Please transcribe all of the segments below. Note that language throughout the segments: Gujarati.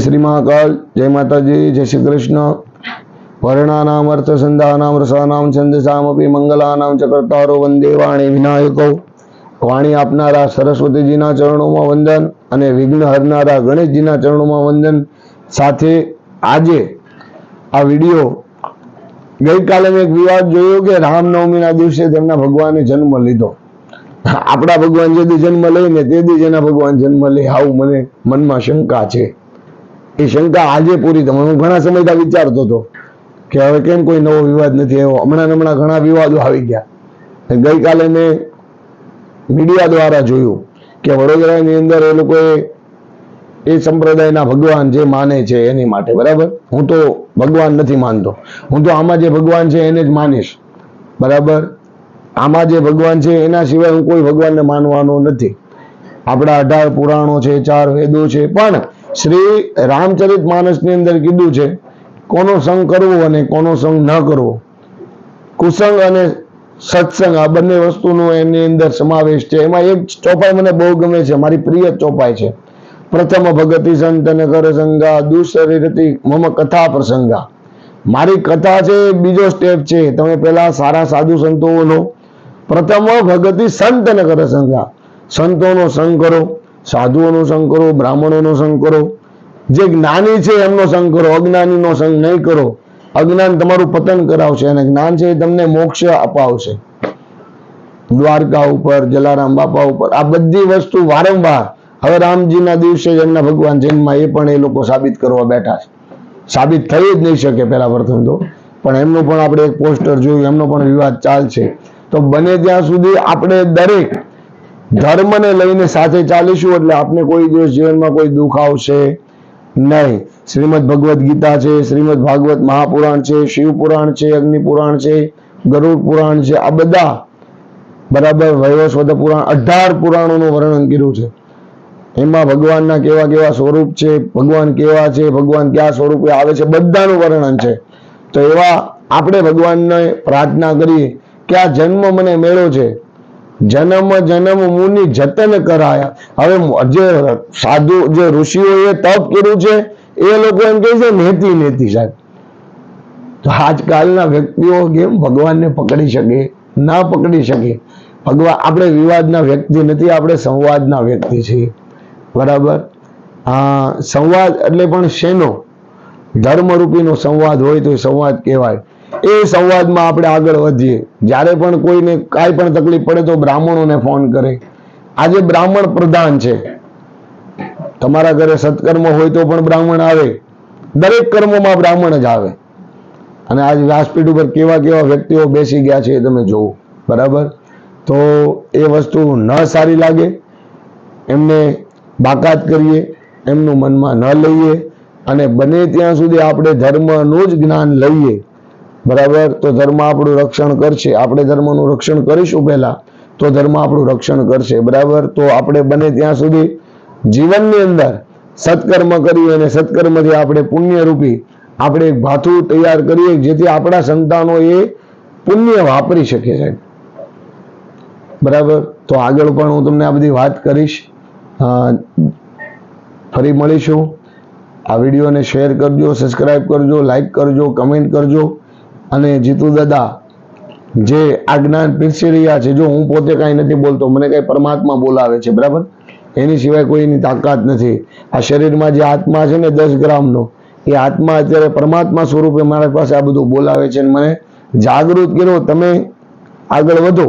श्री महाकाल, जय माताजी, जय श्री कृष्ण। वर्णानाम अर्थ संधानाम रसानाम छंदसामपि मंगलानाम च कर्तारो वंदे वाणी विनायको। वाणी आपनारा सरस्वतीजीना चरणों में वंदन અને વિઘ્ન હરનારા ગણેશજીના ચરણોમાં વંદન સાથે આજે આ વિડીયો ગઈકાલે મેં એક વિવાદ જોયો કે રામનવમીના દિવસે તેમના ભગવાને જન્મ લીધો। આપણા ભગવાન જે દી જન્મ લે ને તે દી જેના ભગવાન જન્મ લે, આવું મને મનમાં શંકા છે। એ શંકા આજે પૂરી થઈ। હું ઘણા સમયથી વિચારતો હતો કે હવે કેમ કોઈ નવો વિવાદ નથી આવ્યો। હમણાં ઘણા વિવાદો આવી ગયા। ગઈકાલે મેં મીડિયા દ્વારા જોયું કે વડોદરાની અંદર એ લોકોએ એ સંપ્રદાયના ભગવાન જે માને છે એની માટે, બરાબર। હું તો ભગવાન નથી માનતો, હું તો આમાં જે ભગવાન છે એને જ માનીશ, બરાબર। આમાં જે ભગવાન છે એના સિવાય હું કોઈ ભગવાનને માનવાનો નથી। આપણા 18 પુરાણો છે, 4 વેદો છે, પણ શ્રી રામચરિત માનસની અંદર કીધું છે કોનો સંગ કરવો અને કોનો સંગ ન કરવો, કુસંગ અને સત્સંગ, આ બંને વસ્તુનો એની અંદર સમાવેશ છે। એમાં એક ચોપાઈ મને બહુ ગમે છે, મારી પ્રિય ચોપાઈ છે। પ્રથમ ભગતિ સંતન કર સંગા, દુશરીરતી મમ કથા પ્રસંગા। મારી કથા છે બીજો સ્ટેપ છે। તમે પેલા સારા સાધુ સંતોનો પ્રથમ ભગતિ સંતન કર સંગા, સંતોનો સંગ કરો, સાધુઓનો સંગ કરો, બ્રાહ્મણોનો સંગ કરો, જે જ્ઞાની છે એમનો સંગ કરો, અજ્ઞાનીનો સંગ નહીં કરો। અજ્ઞાન તમારું પતન કરાવશે અને જ્ઞાન છે એ તમને મોક્ષ અપાવશે। દ્વારકા ઉપર, જલારામ બાપા ઉપર આ બધી વસ્તુ વારંવાર હવે રામજીના દિવસે એમના ભગવાન જન્મમાં એ પણ એ લોકો સાબિત કરવા બેઠા છે। સાબિત થઈ જ નહીં શકે પહેલા પ્રથમ તો, પણ એમનું પણ આપણે એક પોસ્ટર જોયું, એમનો પણ વિવાદ ચાલશે। તો બને ત્યાં સુધી આપણે દરેક ધર્મને લઈને સાથે ચાલીશું એટલે આપણે કોઈ દિવસ જીવનમાં કોઈ દુઃખ આવશે નહીં। શ્રીમદ ભગવદ્ ગીતા છે, શ્રીમદ ભાગવત મહાપુરાણ છે, શિવ પુરાણ છે, અગ્નિ પુરાણ છે, ગરુડ પુરાણ છે, આ બધા બરાબર, વૈવસ્વત પુરાણ, 18 પુરાણોનું વર્ણન કર્યું છે। એમાં ભગવાનના કેવા કેવા સ્વરૂપ છે, ભગવાન કેવા છે, ભગવાન કયા સ્વરૂપે આવે છે, બધાનું વર્ણન છે। તો એવા આપણે ભગવાનને પ્રાર્થના કરીએ કે આ જન્મ મને મળ્યો છે, જન્મ જન્મ મુનિ જતન કરાયા। હવે જે સાધુ જે ઋષિઓએ તપ કર્યું છે એ લોકો એમ કહે છે નેતિ નેતિ સાહેબ। તો આજકાલના વ્યક્તિઓ કેમ ભગવાનને પકડી શકે? ના પકડી શકે। ભગવાન, આપણે વિવાદના વ્યક્તિ નથી, આપણે સંવાદના વ્યક્તિ છીએ, બરાબર। સંવાદ એટલે પણ શેનો? ધર્મરૂપીનો સંવાદ હોય તો એ સંવાદ કહેવાય। એ સંવાદમાં આપણે આગળ વધીએ। જ્યારે પણ કોઈને કાંઈ પણ તકલીફ પડે તો બ્રાહ્મણોને ફોન કરે। આજે બ્રાહ્મણ પ્રધાન છે। તમારા ઘરે સત્કર્મ હોય તો પણ બ્રાહ્મણ આવે, દરેક કર્મોમાં બ્રાહ્મણ જ આવે। અને આજ વ્યાસપીઠ ઉપર કેવા કેવા વ્યક્તિઓ બેસી ગયા છે એ તમે જોવો, બરાબર। તો એ વસ્તુ ન સારી લાગે, એમને બાકાત કરીએ, એમનું મનમાં ન લઈએ અને બને ત્યાં સુધી આપણે ધર્મનું જ જ્ઞાન લઈએ, બરાબર। તો ધર્મ આપણું રક્ષણ કરશે। આપણે ધર્મનું રક્ષણ કરીશું પહેલા તો ધર્મ આપણું રક્ષણ કરશે, બરાબર। તો આપણે બને ત્યાં સુધી જીવનની અંદર સત્કર્મ કરીએ અને સત્કર્મથી આપણે પુણ્યરૂપી આપણે એક ભાથું તૈયાર કરીએ જેથી આપણા સંતાનો એ પુણ્ય વાપરી શકે છે, બરાબર। તો આગળ પણ હું તમને આ બધી વાત કરીશ। ફરી મળીશું। આ વિડીયોને શેર કરજો, સબસ્ક્રાઈબ કરજો, લાઈક કરજો, કમેન્ટ કરજો। અને જીતુ દાદા જે આ જ્ઞાન પીરસી રહ્યા છે, જો હું પોતે કાંઈ નથી બોલતો, મને કાંઈ પરમાત્મા બોલાવે છે, બરાબર। એની સિવાય કોઈની તાકાત નથી। આ શરીરમાં જે આત્મા છે ને 10 ગ્રામનો, એ આત્મા અત્યારે પરમાત્મા સ્વરૂપે મારા પાસે આ બધું બોલાવે છે અને મને જાગૃત કર્યો। તમે આગળ વધો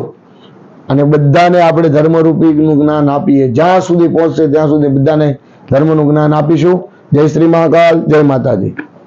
અને બધાને આપણે ધર્મરૂપીનું જ્ઞાન આપીએ। જ્યાં સુધી પહોંચશે ત્યાં સુધી બધાને ધર્મનું જ્ઞાન આપીશું। જય શ્રી મહાકાલ, જય માતાજી।